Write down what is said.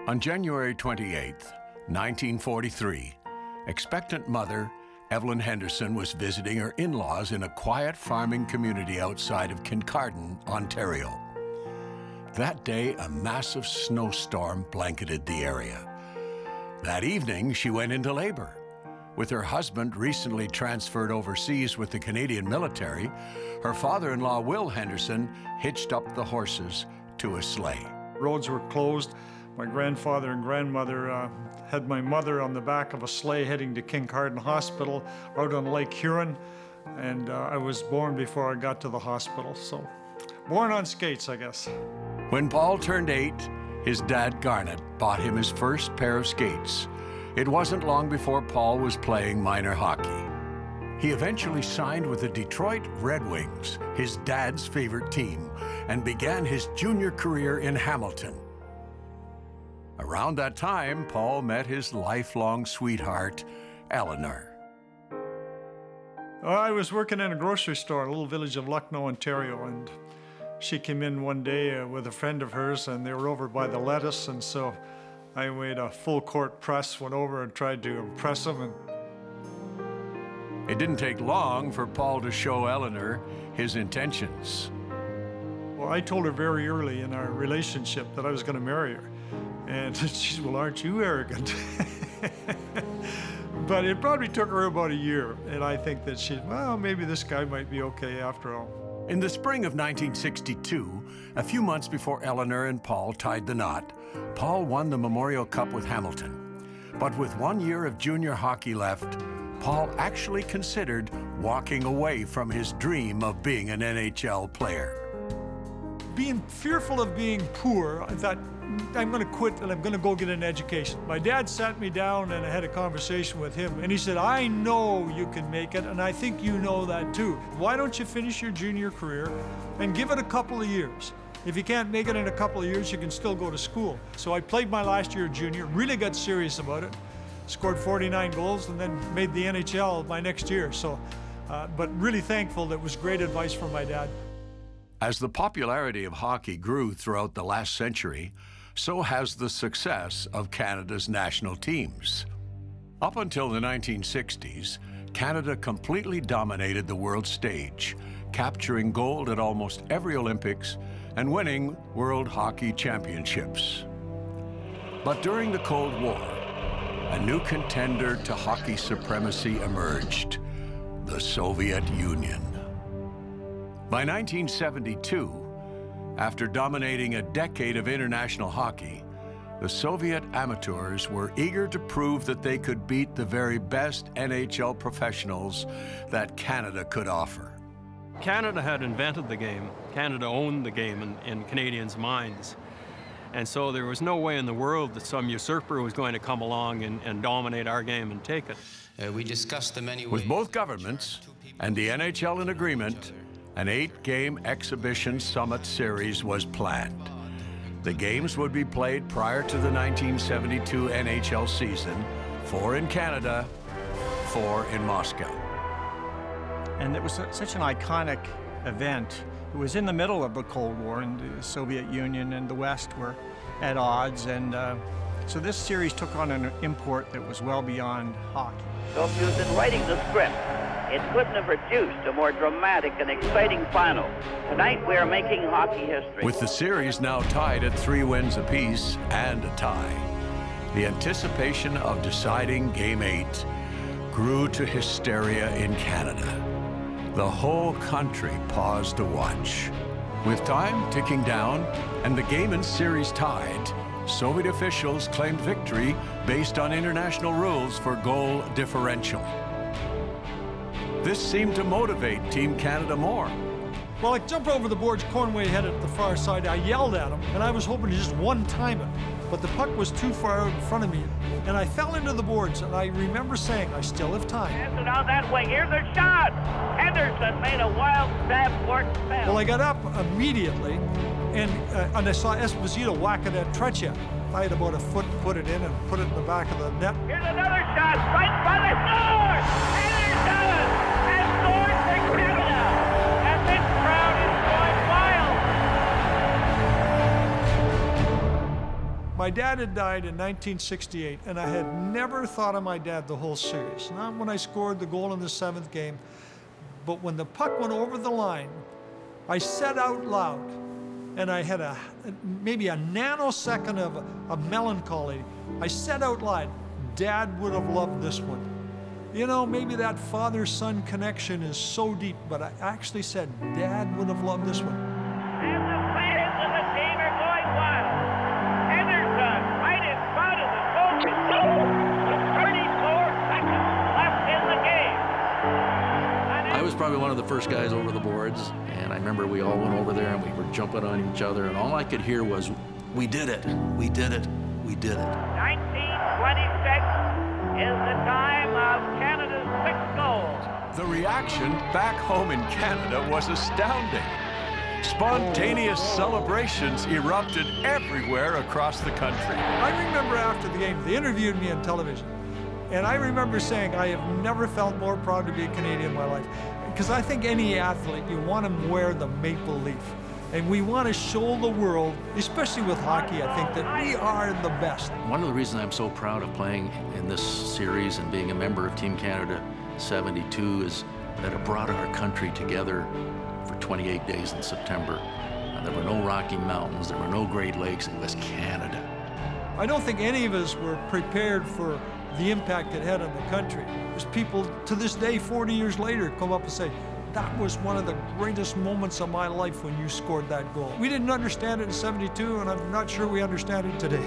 On January 28, 1943, expectant mother Evelyn Henderson was visiting her in-laws in a quiet farming community outside of Kincardine, Ontario. That day, a massive snowstorm blanketed the area. That evening, she went into labor. With her husband recently transferred overseas with the Canadian military, her father-in-law, Will Henderson, hitched up the horses to a sleigh. Roads were closed. My grandfather and grandmother had my mother on the back of a sleigh heading to Kincardine Hospital out on Lake Huron, and I was born before I got to the hospital, so born on skates, I guess. When Paul turned 8, his dad, Garnet, bought him his first pair of skates. It wasn't long before Paul was playing minor hockey. He eventually signed with the Detroit Red Wings, his dad's favorite team, and began his junior career in Hamilton. Around that time, Paul met his lifelong sweetheart, Eleanor. I was working in a grocery store in a little village of Lucknow, Ontario, and she came in one day with a friend of hers, and they were over by the lettuce, and so I made a full court press, went over and tried to impress them. And it didn't take long for Paul to show Eleanor his intentions. Well, I told her very early in our relationship that I was going to marry her. And she said, well, aren't you arrogant? But it probably took her about a year. And I think that well, maybe this guy might be okay after all. In the spring of 1962, a few months before Eleanor and Paul tied the knot, Paul won the Memorial Cup with Hamilton. But with 1 year of junior hockey left, Paul actually considered walking away from his dream of being an NHL player. Being fearful of being poor, I thought, I'm going to quit and I'm going to go get an education. My dad sat me down and I had a conversation with him, and he said, I know you can make it, and I think you know that too. Why don't you finish your junior career and give it a couple of years? If you can't make it in a couple of years, you can still go to school. So I played my last year of junior, really got serious about it, scored 49 goals, and then made the NHL my next year. So, but really thankful. That was great advice from my dad. As the popularity of hockey grew throughout the last century, so has the success of Canada's national teams. Up until the 1960s, Canada completely dominated the world stage, capturing gold at almost every Olympics and winning World Hockey Championships. But during the Cold War, a new contender to hockey supremacy emerged: the Soviet Union. By 1972, after dominating a decade of international hockey, the Soviet amateurs were eager to prove that they could beat the very best NHL professionals that Canada could offer. Canada had invented the game. Canada owned the game in Canadians' minds. And so there was no way in the world that some usurper was going to come along and dominate our game and take it. We discussed the many ways. With both governments and the NHL in agreement, an 8-game exhibition summit series was planned. The games would be played prior to the 1972 NHL season, 4 in Canada, 4 in Moscow. And it was such an iconic event. It was in the middle of the Cold War, and the Soviet Union and the West were at odds, and so this series took on an import that was well beyond hockey. So if he was in writing the script, it couldn't have produced a more dramatic and exciting final. Tonight we are making hockey history. With the series now tied at 3 wins apiece and a tie, the anticipation of deciding Game 8 grew to hysteria in Canada. The whole country paused to watch. With time ticking down and the game and series tied, Soviet officials claimed victory based on international rules for goal differential. This seemed to motivate Team Canada more. Well, I jumped over the boards, Cornway headed at the far side. I yelled at him, and I was hoping to just one-time it. But the puck was too far out in front of me, and I fell into the boards, and I remember saying, I still have time. Pass it out that way. Here's a shot. Henderson made a wild stab for it. Well, I got up immediately, and I saw Esposito whacking that Tretya. I had about a foot to put it in and put it in the back of the net. Here's another shot. Right by the score. Henderson has scored for Canada. And this crowd is going wild. My My dad had died in 1968, and I had never thought of my dad the whole series. Not when I scored the goal in the 7th game, but when the puck went over the line, I said out loud, and I had maybe a nanosecond of melancholy. I said out loud, Dad would have loved this one. You know, maybe that father-son connection is so deep, but I actually said, Dad would have loved this one. And the fans of the team are going wild. Henderson right in front of the coach's goal with 34 seconds left in the game. I was probably one of the first guys over the boards, and I remember we all went over there and we were jumping on each other, and all I could hear was, we did it, we did it, we did it. 1926 is the time of Canada's 6th goal. The reaction back home in Canada was astounding. Spontaneous celebrations erupted everywhere across the country. I remember after the game, they interviewed me on television, and I remember saying, I have never felt more proud to be a Canadian in my life. Because I think any athlete, you want to wear the maple leaf. And we want to show the world, especially with hockey, I think, that we are the best. One of the reasons I'm so proud of playing in this series and being a member of Team Canada 72 is that it brought our country together for 28 days in September. And there were no Rocky Mountains, there were no Great Lakes, it was Canada. I don't think any of us were prepared for the impact it had on the country. There's people to this day, 40 years later, come up and say, that was one of the greatest moments of my life when you scored that goal. We didn't understand it in '72, and I'm not sure we understand it today.